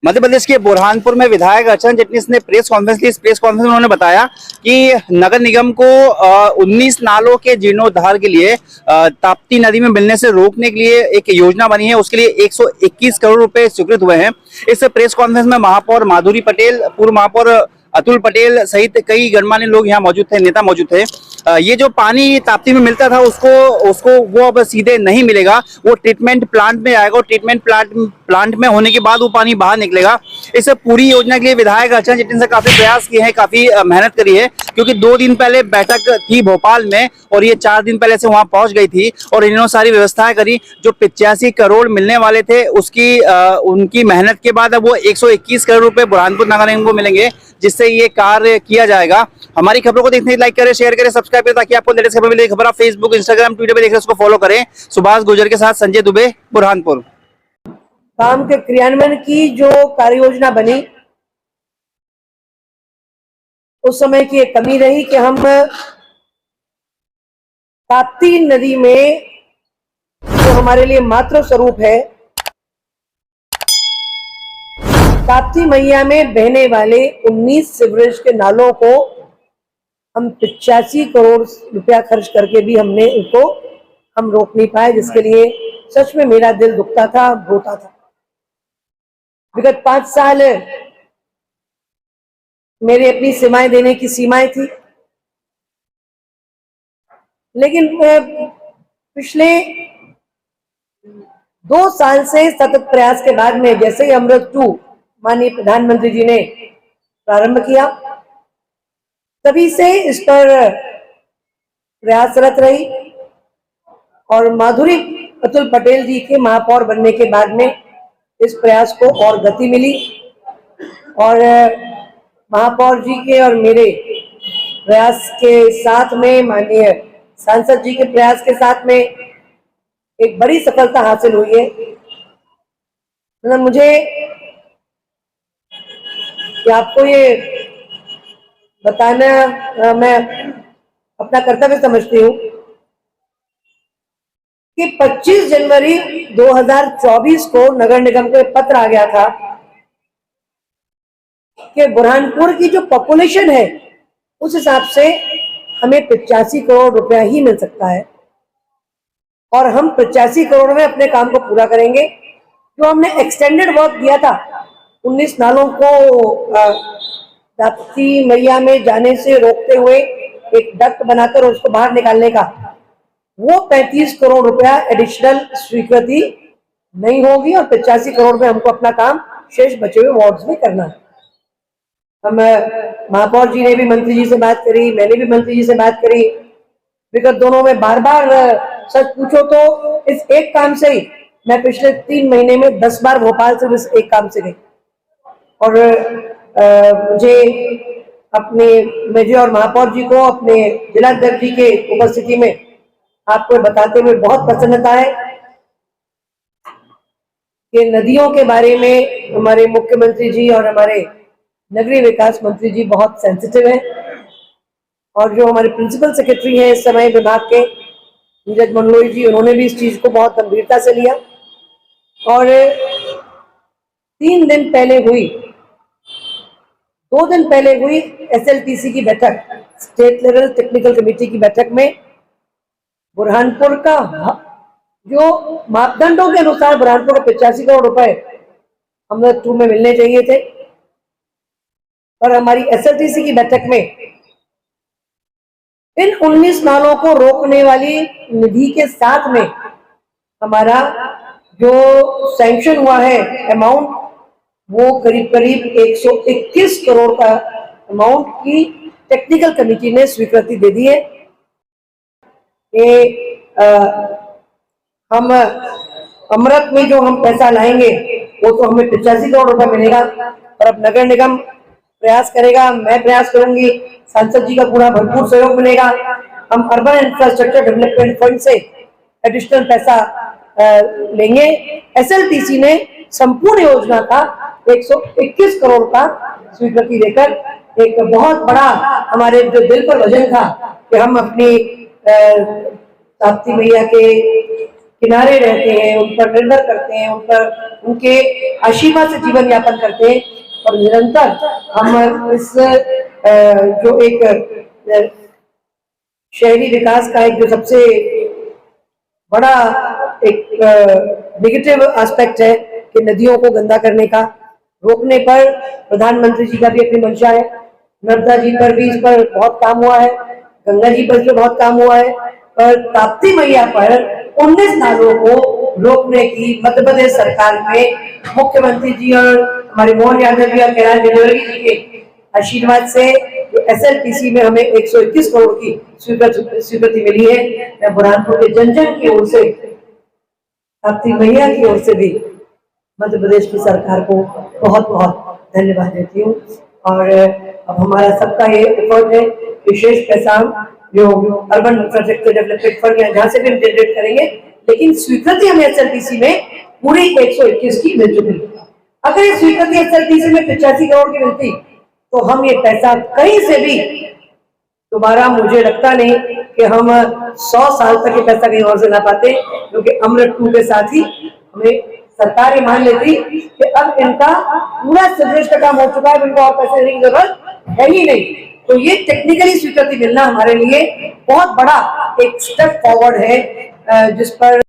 मध्य प्रदेश के बुरहानपुर में विधायक अर्चना चिटनीस ने प्रेस कॉन्फ्रेंस ली। इस प्रेस कॉन्फ्रेंस में उन्होंने बताया कि नगर निगम को 19 नालों के जीर्णोद्धार के लिए ताप्ती नदी में मिलने से रोकने के लिए एक योजना बनी है। उसके लिए 121 करोड़ रुपए स्वीकृत हुए हैं। इस प्रेस कॉन्फ्रेंस में महापौर माधुरी पटेल, पूर्व महापौर अतुल पटेल सहित कई गणमान्य लोग यहाँ मौजूद थे, नेता मौजूद थे। ये जो पानी ताप्ती में मिलता था उसको वो अब सीधे नहीं मिलेगा, वो ट्रीटमेंट प्लांट में आएगा। ट्रीटमेंट प्लांट में होने के बाद वो पानी बाहर निकलेगा। इस पूरी योजना के लिए विधायक अर्चना चिटनीस ने काफी प्रयास किए हैं, काफी मेहनत करी है, क्योंकि 2 दिन पहले बैठक थी भोपाल में और ये 4 दिन पहले से वहां पहुंच गई थी और इन्होंने सारी व्यवस्थाएं करी। जो 85 करोड़ मिलने वाले थे उसकी उनकी मेहनत के बाद अब वो 121 करोड़ रुपए बुरहानपुर नगर निगम को मिलेंगे, जिससे ये कार्य किया जाएगा। हमारी खबरों को देखने लाइक करें, शेयर करें, सब्सक्राइब करें, ताकि आपको लेटेस्ट खबर मिले। खबर आप फेसबुक, इंस्टाग्राम, ट्विटर पे देख रहे हैं, उसको फॉलो करें। सुभाष गुर्जर के साथ संजय दुबे, बुरहानपुर। काम के क्रियान्वयन की जो कार्य योजना बनी, उस समय की एक कमी रही कि हम ताप्ती नदी में जो हमारे लिए मातृ स्वरूप है, ताप्ती मैया में बहने वाले 19 सीवरेज के नालों को हम 85 करोड़ रुपया खर्च करके भी हम रोक नहीं पाए, जिसके लिए सच में मेरा दिल दुखता था, रोता था। विगत 5 साल मेरी अपनी सेवाएं देने की सीमाएं थी, लेकिन पिछले 2 साल से सतत प्रयास के बाद में जैसे ही अमृत 2 माननीय प्रधानमंत्री जी ने प्रारंभ किया, तभी से इस पर प्रयासरत रही और माधुरी अतुल पटेल जी के महापौर बनने के बाद में इस प्रयास को और गति मिली और महापौर जी के और मेरे प्रयास के साथ में, माननीय सांसद जी के प्रयास के साथ में एक बड़ी सफलता हासिल हुई है। मतलब मुझे कि आपको ये बताना मैं अपना कर्तव्य समझती हूँ कि 25 जनवरी 2024 को नगर निगम को पत्र आ गया था कि बुरहानपुर की जो पॉपुलेशन है उस हिसाब से हमें 85 करोड़ रुपया ही मिल सकता है और हम 85 करोड़ में अपने काम को पूरा करेंगे। जो हमने एक्सटेंडेड वर्क दिया था 19 नालों को ताप्ती मैया में जाने से रोकते हुए एक डक्ट बनाकर उसको बाहर निकालने का, वो 35 करोड़ रुपया एडिशनल स्वीकृति नहीं होगी और 85 करोड़ में हमको अपना काम शेष बचे हुए वार्ड्स में करना है। हम महापौर जी ने भी मंत्री जी से बात करी, मैंने भी मंत्री जी से बात करी। विगत दोनों में बार बार सच पूछो तो इस एक काम से ही मैं पिछले 3 महीने में 10 बार भोपाल से इस एक काम से गई और मुझे मुझे और महापौर जी को अपने जिलाध्यक्ष जी के उपस्थिति में आपको बताते हुए बहुत प्रसन्नता है कि नदियों के बारे में हमारे मुख्यमंत्री जी और हमारे नगरीय विकास मंत्री जी बहुत सेंसिटिव हैं और जो हमारे प्रिंसिपल सेक्रेटरी हैं इस समय विभाग के नीरज मंडलोई जी, उन्होंने भी इस चीज को बहुत गंभीरता से लिया और 2 दिन पहले हुई SLTC की बैठक, स्टेट लेवल टेक्निकल कमेटी की बैठक में बुरहानपुर का जो मापदंडों के अनुसार बुरहानपुर को 85 करोड़ रुपए अमृत 2 में मिलने चाहिए थे और हमारी SLTC की बैठक में इन 19 नालों को रोकने वाली निधि के साथ में हमारा जो सैंक्शन हुआ है अमाउंट, वो करीब 121 करोड़ का अमाउंट की टेक्निकल कमेटी ने स्वीकृति दे दी है। हम अमृत में जो हम पैसा लाएंगे वो तो हमें 85 करोड़ रुपए मिलेगा और अब नगर निगम प्रयास करेगा, मैं प्रयास करूंगी, सांसद जी का पूरा भरपूर सहयोग मिलेगा। हम अर्बन इंफ्रास्ट्रक्चर डेवलपमेंट फंड से एडिशनल पैसा लेंगे। SLTC ने संपूर्ण योजना का 121 करोड़ का स्वीकृति देकर एक बहुत बड़ा हमारे जो दिल पर वजन था कि हम अपनी ताप्ती मैया के किनारे रहते हैं, उन पर निर्भर करते हैं, उन पर उनके आशीर्वाद से जीवन यापन करते हैं। और निरंतर हम इस जो एक शहरी विकास का एक जो सबसे बड़ा एक नेगेटिव एस्पेक्ट है कि नदियों को गंदा करने का, रोकने पर प्रधानमंत्री जी का भी अपनी मंशा है। नर्मदा जी पर भी इस पर बहुत काम हुआ है, गंगा जी पर भी बहुत काम हुआ है, पर ताप्ती मैया पर 19 नालों को रोकने की मध्य प्रदेश सरकार में मुख्यमंत्री जी और हमारे मोहन यादव जी और कैलाश विजयवर्गीय जी के आशीर्वाद से जो SLPC में हमें 121 करोड़ की स्वीकृति मिली है। मैं बुरहानपुर के जन जन की ओर से, ताप्ती मैया की ओर से भी मध्य प्रदेश की सरकार को बहुत बहुत धन्यवाद देती हूँ। और अब हमारा सबका ये एफर्ट है, विशेष पैसा जो अर्बन इंफ्रास्ट्रक्चर डेवलपमेंट फंड या जहाँ से भी हम जनरेट करेंगे, लेकिन स्वीकृति हमें SLPC में पूरी 121 की मिल चुकी है। अगर ये स्वीकृति SLPC में 85 करोड़ की मिलती तो हम ये पैसा कहीं से भी दोबारा, मुझे लगता नहीं कि हम 100 साल तक ये पैसा कहीं और से ला पाते, क्योंकि अमृत 2 के साथ ही हमें सरकार ये मान लेती कि अब इनका पूरा सिवरेज का काम हो चुका है, इनको और पैसे देने की जरूरत है ही नहीं। तो ये टेक्निकली स्वीकृति मिलना हमारे लिए बहुत बड़ा एक स्टेप फॉरवर्ड है, जिस पर